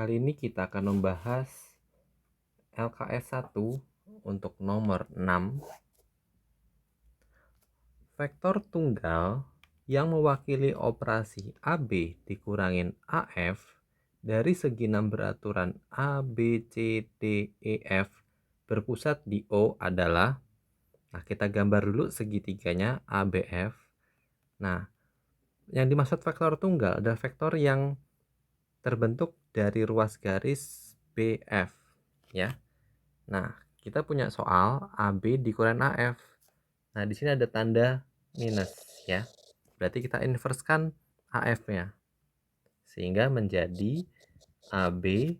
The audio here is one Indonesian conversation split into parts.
Kali ini kita akan membahas LKS 1 untuk nomor 6. Vektor tunggal yang mewakili operasi AB dikurangin AF dari segi 6 beraturan A, B, C, D, E, F berpusat di O adalah, nah kita gambar dulu segitiganya A, B, F. Nah, yang dimaksud vektor tunggal adalah vektor yang terbentuk dari ruas garis BF, ya. Nah, kita punya soal AB dikurangin AF. Nah, di sini ada tanda minus, ya. Berarti kita inverskan AF-nya. Sehingga menjadi AB,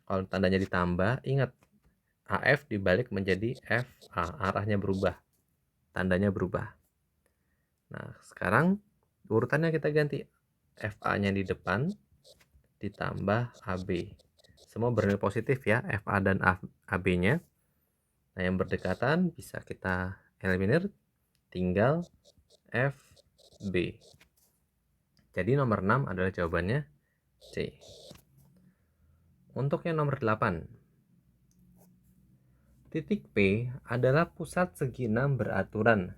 kalau tandanya ditambah, ingat AF dibalik menjadi FA, arahnya berubah, tandanya berubah. Nah, sekarang urutannya kita ganti, FA-nya di depan ditambah AB. Semua bernilai positif ya, FA dan AB-nya. Nah, yang berdekatan bisa kita eliminir, tinggal FB. Jadi nomor 6 adalah jawabannya C. Untuk yang nomor 8. Titik P adalah pusat segi 6 beraturan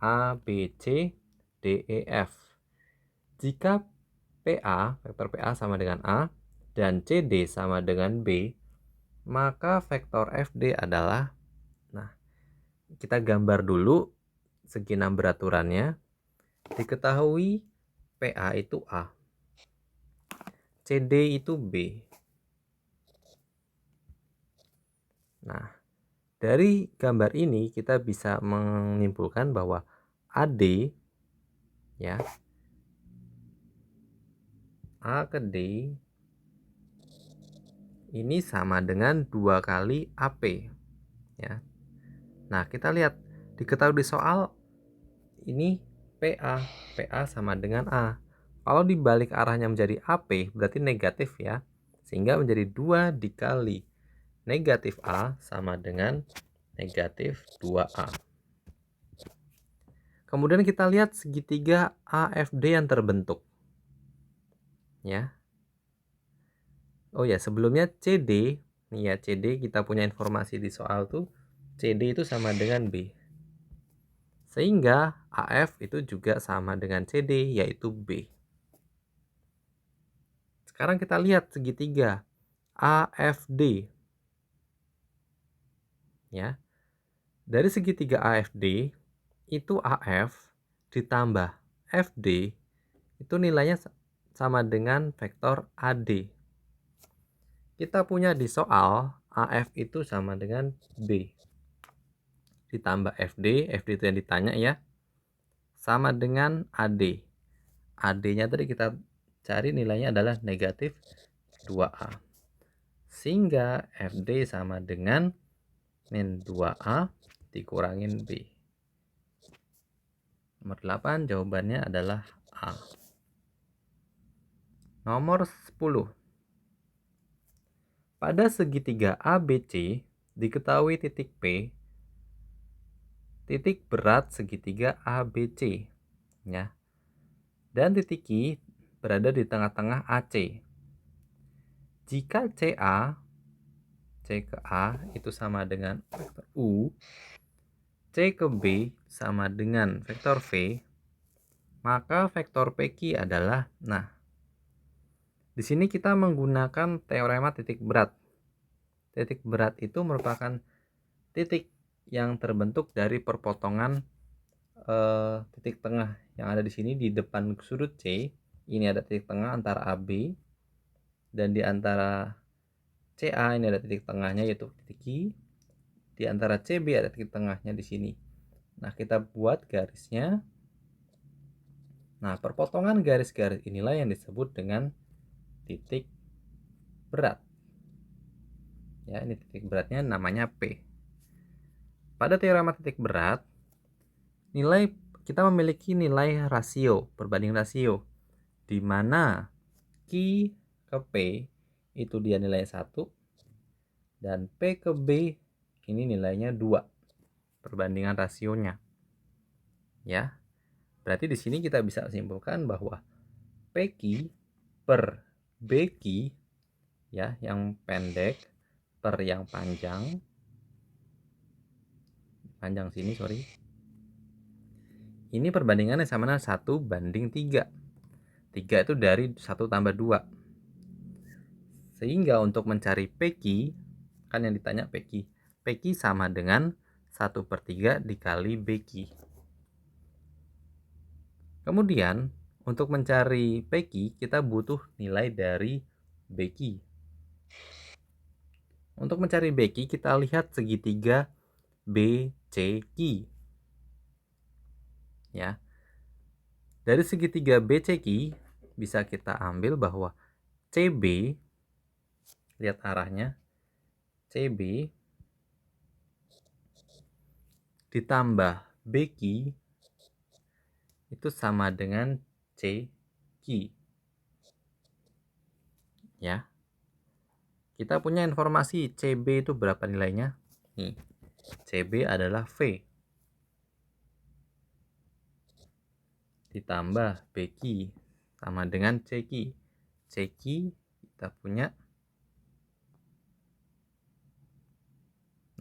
A, B, C, D, E, F. Jika PA, vektor PA sama dengan A, dan CD sama dengan B, maka vektor FD adalah, nah, kita gambar dulu segi 6 beraturannya. Diketahui PA itu A, CD itu B. Nah, dari gambar ini kita bisa menyimpulkan bahwa AD, ya, A ke D ini sama dengan 2 kali AP, ya. Nah, kita lihat diketahui di soal ini PA sama dengan A. Kalau dibalik arahnya menjadi AP berarti negatif, ya. Sehingga menjadi 2 dikali negatif A sama dengan negatif 2A. Kemudian kita lihat segitiga AFD yang terbentuk, ya. Oh ya, sebelumnya CD, nih ya, CD kita punya informasi di soal tuh CD itu sama dengan B. Sehingga AF itu juga sama dengan CD, yaitu B. Sekarang kita lihat segitiga AFD. Ya. Dari segitiga AFD, itu AF ditambah FD, itu nilainya sama dengan vektor AD. Kita punya di soal AF itu sama dengan B. Ditambah FD itu yang ditanya ya, sama dengan AD. AD-nya tadi kita cari nilainya adalah negatif 2A. Sehingga FD sama dengan min 2A dikurangin B. Nomor 8 jawabannya adalah A. Nomor 10. Pada segitiga ABC diketahui titik P titik berat segitiga ABC, ya. Dan titik Q berada di tengah-tengah AC. Jika C ke A itu sama dengan vektor U, C ke B sama dengan vektor V, maka vektor PQ adalah, nah, di sini kita menggunakan teorema titik berat. Titik berat itu merupakan titik yang terbentuk dari perpotongan titik tengah yang ada di sini di depan sudut C. Ini ada titik tengah antara AB, dan di antara CA ini ada titik tengahnya yaitu titik Q. Di antara CB ada titik tengahnya di sini. Nah, kita buat garisnya. Nah, perpotongan garis-garis inilah yang disebut dengan titik berat. Ya, ini titik beratnya namanya P. Pada teorema titik berat, kita memiliki nilai rasio, perbanding rasio, di mana Q ke P itu dia nilainya 1 dan P ke B ini nilainya 2, perbandingan rasionya. Ya. Berarti di sini kita bisa simpulkan bahwa PQ per BQ ya, yang pendek per yang panjang sini, sorry. Ini perbandingannya sama dengan 1:3. 3 itu dari 1 tambah 2. Sehingga untuk mencari PQ, kan yang ditanya PQ. PQ sama dengan 1/3 dikali BQ. Kemudian untuk mencari PQ kita butuh nilai dari BQ. Untuk mencari BQ kita lihat segitiga BCQ. Ya. Dari segitiga BCQ bisa kita ambil bahwa CB, lihat arahnya, CB ditambah BQ itu sama dengan CQ. Ya. Kita punya informasi CB itu berapa nilainya? Nih, CB adalah V ditambah BQ sama dengan CQ. CQ kita punya.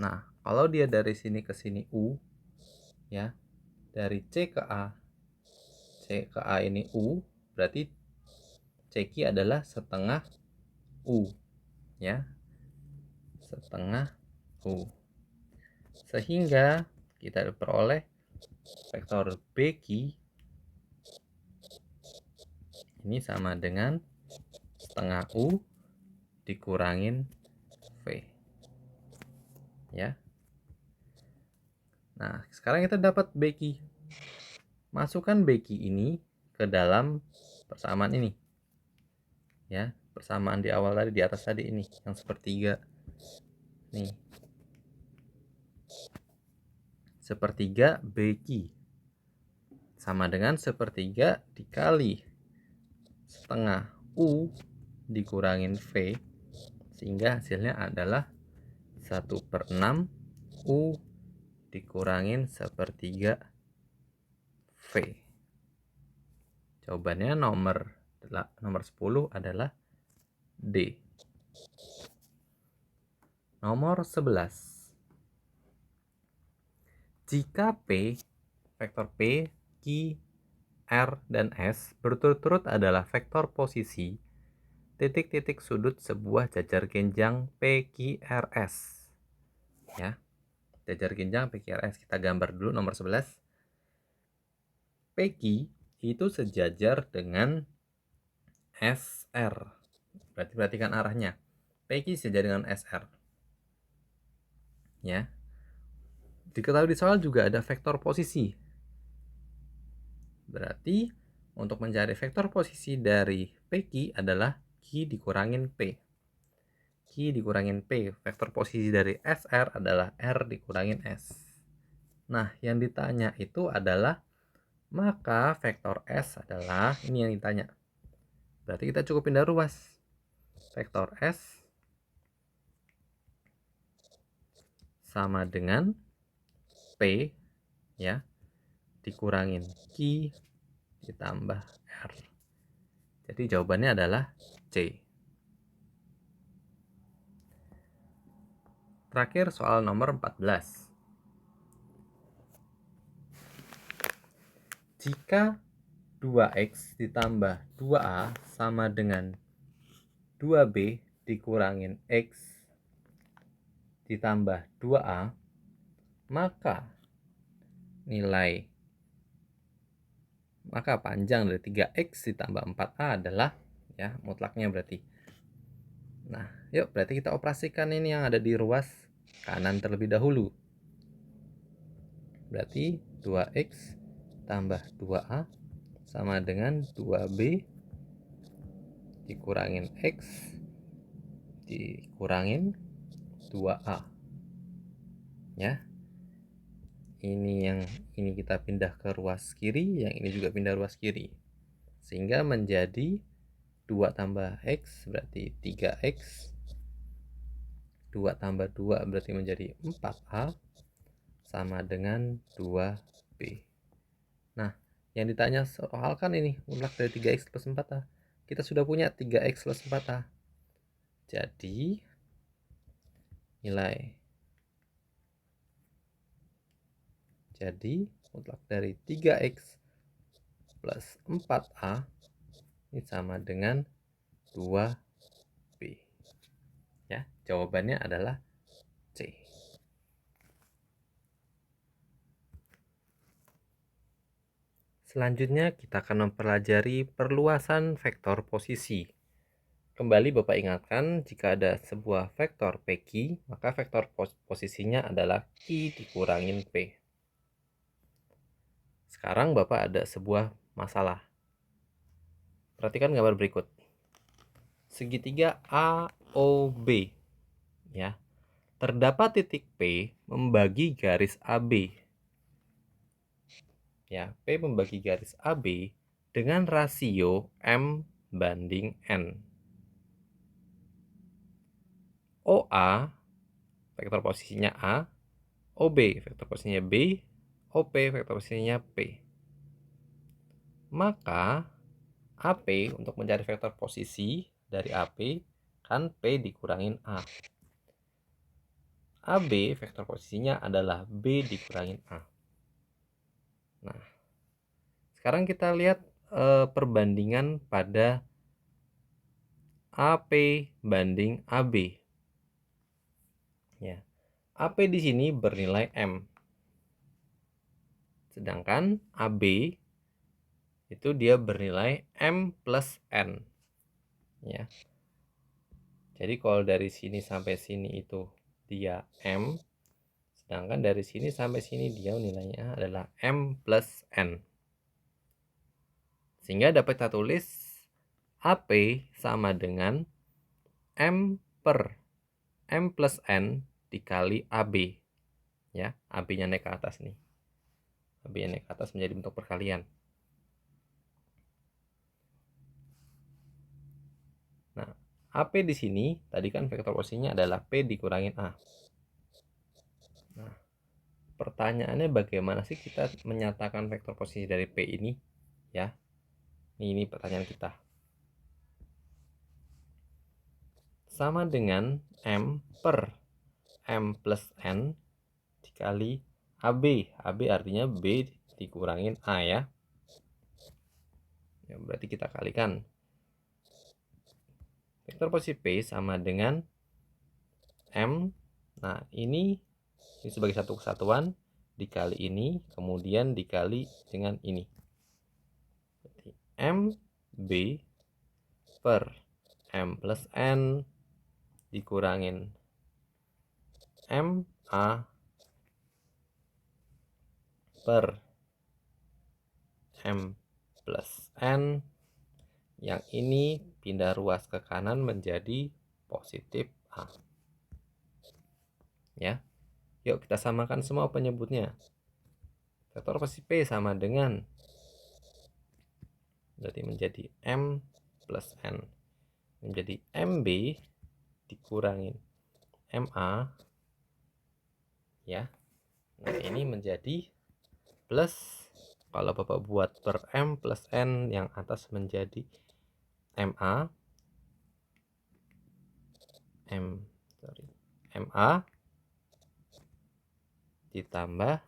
Nah, kalau dia dari sini ke sini U, ya, dari C ke A ini U, berarti CQ adalah setengah U, ya, setengah U. Sehingga kita peroleh vektor BQ ini sama dengan setengah U dikurangin V. Ya. Nah, sekarang kita dapat BQ. Masukkan BQ ini ke dalam persamaan ini. Ya, persamaan di awal tadi, di atas tadi ini, yang sepertiga. Nih. Sepertiga BQ sama dengan sepertiga dikali setengah U dikurangin V, sehingga hasilnya adalah 1/6 U dikurangin sepertiga V. Jawabannya nomor 10 adalah D. Nomor 11. Jika P, vektor P, Q, R, dan S berturut-turut adalah vektor posisi titik-titik sudut sebuah jajar genjang PQRS. Ya. Jajar genjang PQRS. Kita gambar dulu nomor 11. PQ itu sejajar dengan SR. Berarti perhatikan arahnya. PQ sejajar dengan SR. Ya. Diketahui di soal juga ada vektor posisi. Berarti untuk mencari vektor posisi dari PQ adalah Q dikurangin P. Q dikurangin P. Vektor posisi dari SR adalah R dikurangin S. Nah, yang ditanya itu adalah, maka vektor S adalah, ini yang ditanya. Berarti kita cukup pindah ruas. Vektor S sama dengan P, ya, dikurangin Q ditambah R. Jadi jawabannya adalah C. Terakhir soal nomor 14. Jika 2x ditambah 2a sama dengan 2b dikurangin x ditambah 2a, maka panjang dari 3x ditambah 4a adalah, ya, mutlaknya berarti. Nah, yuk berarti kita operasikan ini yang ada di ruas kanan terlebih dahulu. Berarti 2x tambah 2a sama dengan 2b dikurangin x dikurangin 2a. Ya. Ini kita pindah ke ruas kiri, yang ini juga pindah ruas kiri. Sehingga menjadi 2 tambah x berarti 3x. 2 tambah 2 berarti menjadi 4a sama dengan 2b. Nah, yang ditanya soal kan ini mutlak dari 3x plus 4a. Kita sudah punya 3x plus 4a. Jadi nilai mutlak dari 3x plus 4a ini sama dengan 2b. Ya, jawabannya adalah C. Selanjutnya kita akan mempelajari perluasan vektor posisi. Kembali Bapak ingatkan, jika ada sebuah vektor PQ, maka vektor posisinya adalah Q dikurangin P. Sekarang Bapak ada sebuah masalah. Perhatikan gambar berikut. Segitiga AOB. Ya. Terdapat titik P membagi garis AB. Ya, P membagi garis AB dengan rasio M banding N. OA vektor posisinya A, OB vektor posisinya B, OP vektor posisinya P. Maka AP untuk mencari vektor posisi dari AP kan P dikurangin A. AB vektor posisinya adalah B dikurangin A. Nah, sekarang kita lihat perbandingan pada AP banding AB. Ya. AP di sini bernilai M. Sedangkan AB itu dia bernilai M plus N. Ya. Jadi kalau dari sini sampai sini itu dia M, sedangkan dari sini sampai sini dia nilainya adalah M plus N. Sehingga dapat kita tulis AP sama dengan M per M plus N dikali AB. Ya, AB-nya naik ke atas nih. AB-nya naik ke atas menjadi bentuk perkalian. Nah, AP di sini tadi kan vektor posisinya adalah P dikurangin A. Nah, pertanyaannya bagaimana sih kita menyatakan vektor posisi dari P ini? Ya, ini pertanyaan kita. Sama dengan M per M plus N dikali AB. AB artinya B dikurangin A ya. Ya, berarti kita kalikan. Vektor posisi P sama dengan M. Nah, ini sebagai satu kesatuan dikali ini, kemudian dikali dengan ini. Berarti M B per M plus N dikurangin M A per M plus N. Yang ini pindah ruas ke kanan menjadi positif A. Ya. Yuk kita samakan semua penyebutnya. Vektor posisi P sama dengan, berarti menjadi M plus N. Menjadi MB dikurangin MA. Ya. Nah, ini menjadi plus, kalau Bapak buat per M plus N, yang atas menjadi MA. MA ditambah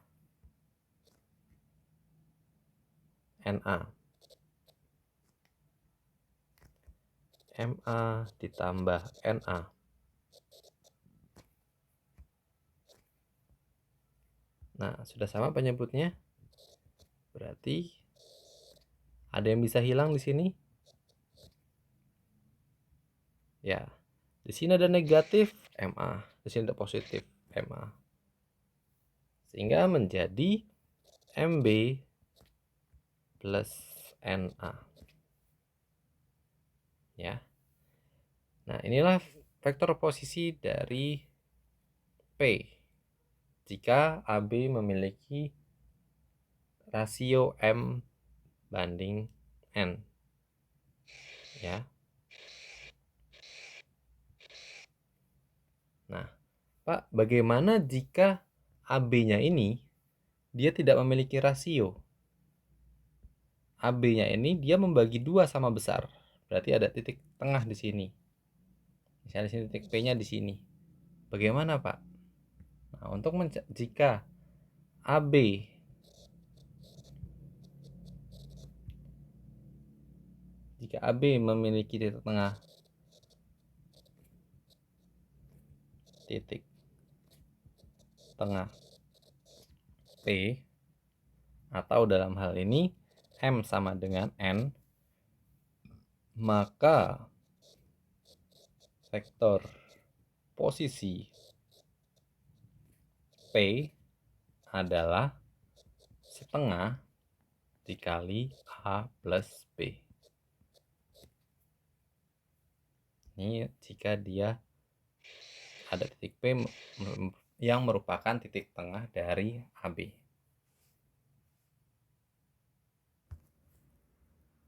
NA. MA ditambah NA. Nah, sudah sama penyebutnya. Berarti ada yang bisa hilang di sini? Ya. Di sini ada negatif MA, di sini ada positif MA. Sehingga menjadi MB plus NA. Ya. Nah, inilah vektor posisi dari P jika AB memiliki rasio M banding N. Ya. Nah, Pak, bagaimana jika AB-nya ini dia tidak memiliki rasio? AB-nya ini dia membagi 2 sama besar. Berarti ada titik tengah di sini. Misalnya di sini titik P-nya di sini. Bagaimana, Pak? Nah, untuk jika AB memiliki titik tengah P, atau dalam hal ini M sama dengan N, maka vektor posisi P adalah setengah dikali A plus B. Ini jika dia ada titik P yang merupakan titik tengah dari AB.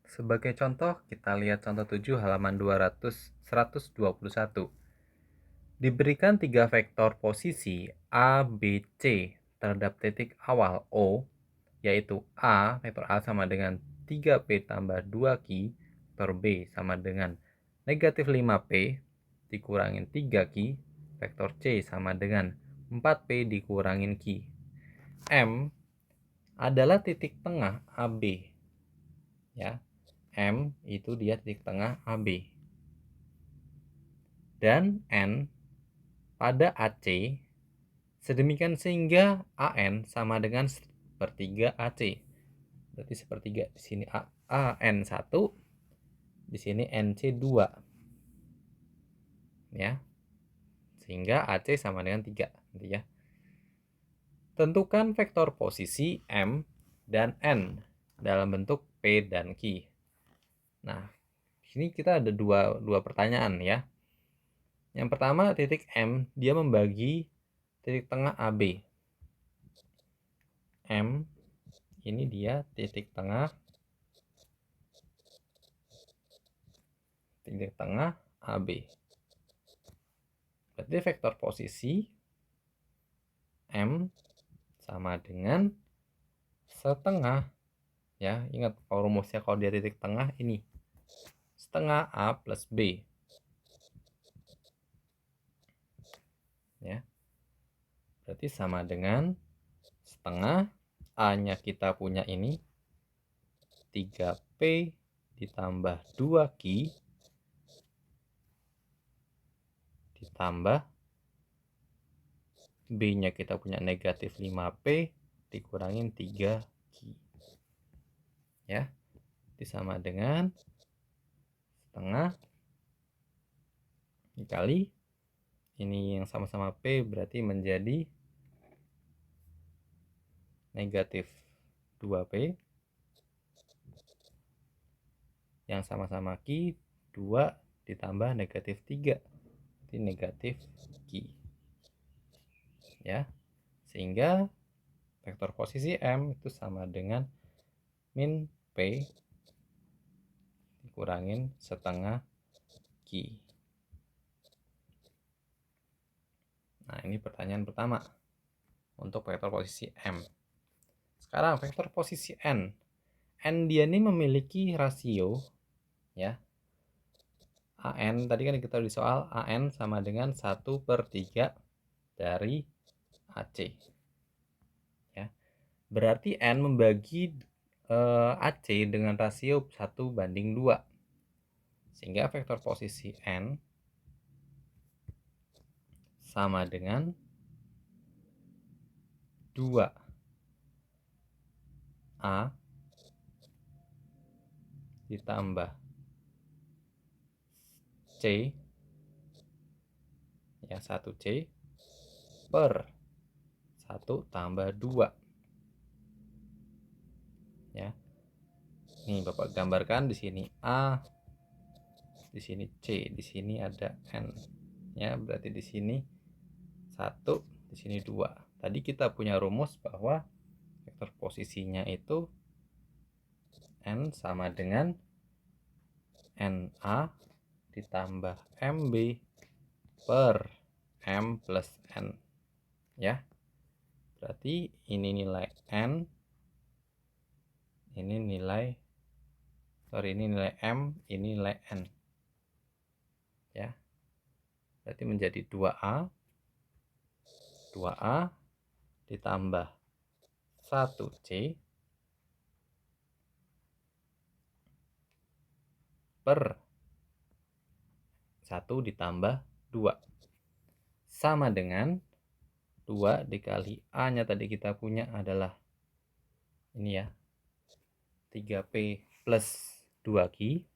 Sebagai contoh, kita lihat contoh 7 halaman 121. Diberikan 3 vektor posisi A, B, C terhadap titik awal O, yaitu A, vektor A sama dengan 3P tambah 2Q, vektor B sama dengan negatif 5P dikurangin 3Q, vektor C sama dengan 4P dikurangin Q. M adalah titik tengah AB. Ya, M itu dia titik tengah AB. Dan N pada AC sedemikian sehingga AN sama dengan sepertiga AC. Berarti sepertiga di sini AN1, di sini NC2. Ya. Sehingga AC sama dengan 3 nanti ya. Tentukan vektor posisi M dan N dalam bentuk P dan Q. Nah, sini kita ada dua pertanyaan ya. Yang pertama, titik M dia membagi titik tengah AB. M ini dia titik tengah AB. Berarti vektor posisi M sama dengan setengah, ya ingat kalau rumusnya kalau dia titik tengah ini setengah A plus B, ya berarti sama dengan setengah A nya kita punya ini 3P ditambah 2Q ditambah B nya kita punya negatif 5P dikurangin 3Q, ya itu sama dengan setengah dikali ini yang sama-sama P berarti menjadi negatif 2P yang sama-sama Q 2 ditambah negatif 3 berarti negatif Q, ya sehingga vektor posisi M itu sama dengan min P dikurangin setengah Q. Nah, ini pertanyaan pertama untuk vektor posisi M. Sekarang vektor posisi N. N dia ini memiliki rasio, ya. AN, tadi kan kita di soal AN sama dengan 1/3 dari AC. Ya. Berarti N membagi AC dengan rasio 1/2. Sehingga vektor posisi N sama dengan 2A ditambah C, ya 1C per 1 tambah 2. Ya. Nih Bapak gambarkan di sini A, di sini C, di sini ada N. Ya, berarti di sini 1, di sini 2. Tadi kita punya rumus bahwa vektor posisinya itu N sama dengan NA ditambah MB per M plus N. Ya. Berarti ini nilai N, ini nilai M, ini nilai N. Ya. Berarti menjadi 2A ditambah 1C per 1 ditambah 2. Sama dengan 2 dikali A-nya tadi kita punya adalah ini ya, 3P plus 2Q.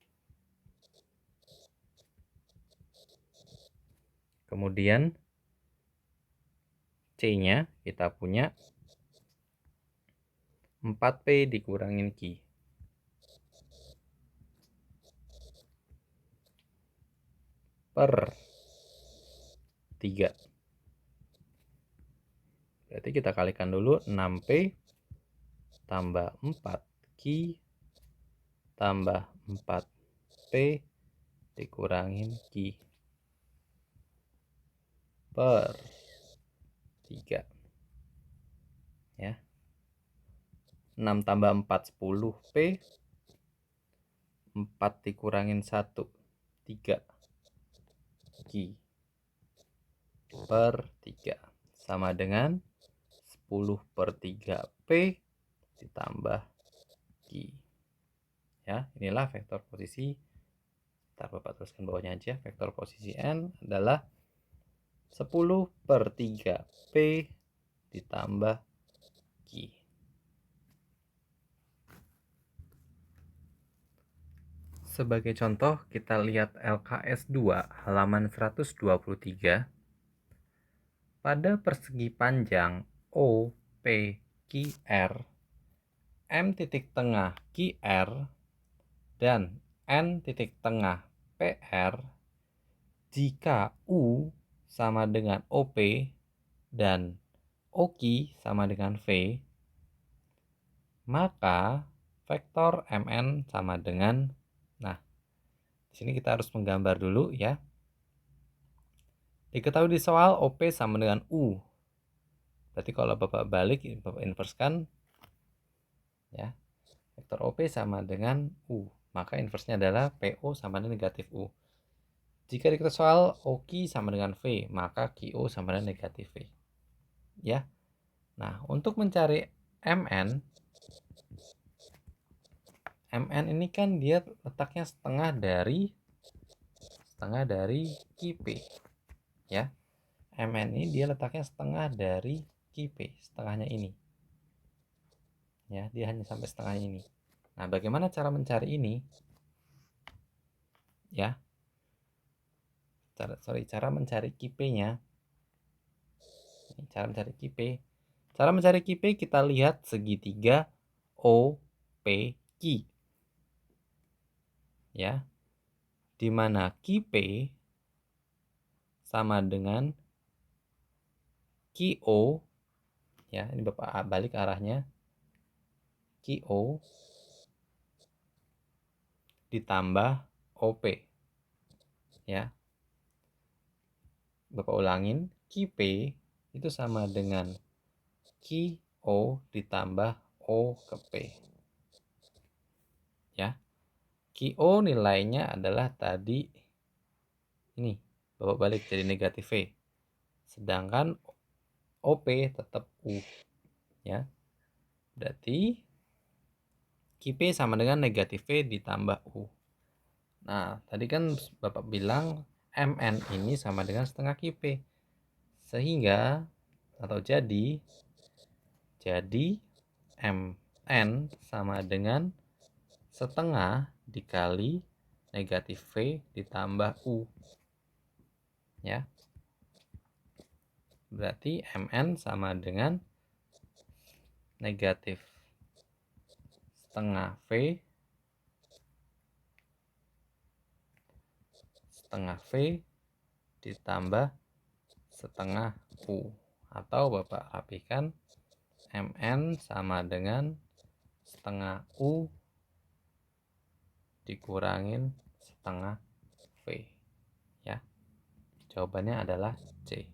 Kemudian C-nya kita punya 4P dikurangin Q. Per 3. Berarti kita kalikan dulu 6P tambah 4Q tambah 4P dikurangin Q per 3. Ya. 6 tambah 4 10P, 4 dikurangin 1 3 Q per 3 sama dengan 10 per 3P ditambah Q. Ya, inilah vektor posisi. Ntar Bapak tuliskan bawahnya aja. Vektor posisi N adalah 10 per 3P ditambah Q. Sebagai contoh, kita lihat LKS 2 halaman 123. Pada persegi panjang OPQR, M titik tengah QR, dan N titik tengah PR, jika U sama dengan OP dan OQ sama dengan V, maka vektor MN sama dengan, nah, di sini kita harus menggambar dulu ya. Diketahui di soal OP sama dengan U. Berarti kalau Bapak balik, Bapak inverskan ya. Vektor OP sama dengan U. Maka inversnya adalah PO sama dengan negatif U. Jika diketahui soal OQ sama dengan V, maka QO sama dengan negatif V. Ya. Nah, untuk mencari MN ini kan dia letaknya setengah dari QP. Ya. MN ini dia letaknya setengah dari QP, setengahnya ini. Ya, dia hanya sampai setengah ini. Nah, bagaimana cara mencari ini? Ya. Cara mencari QP-nya. Cara mencari QP. Cara mencari QP kita lihat segitiga OPQ. Ya. Di mana QP sama dengan QO. Ya, ini Bapak balik arahnya. QO ditambah OP. Ya. Bapak ulangin, QP itu sama dengan QO ditambah O ke P. Ya. QO nilainya adalah tadi ini. Bapak balik jadi negatif V. Sedangkan OP tetap U. Ya. Berarti QP sama dengan negatif V ditambah U. Nah, tadi kan Bapak bilang MN ini sama dengan setengah QP. Sehingga atau jadi MN sama dengan setengah dikali negatif V ditambah U. Ya. Berarti MN sama dengan negatif setengah V ditambah setengah U. Atau Bapak rapikan, MN sama dengan setengah U dikurangin setengah V. Ya. Jawabannya adalah C.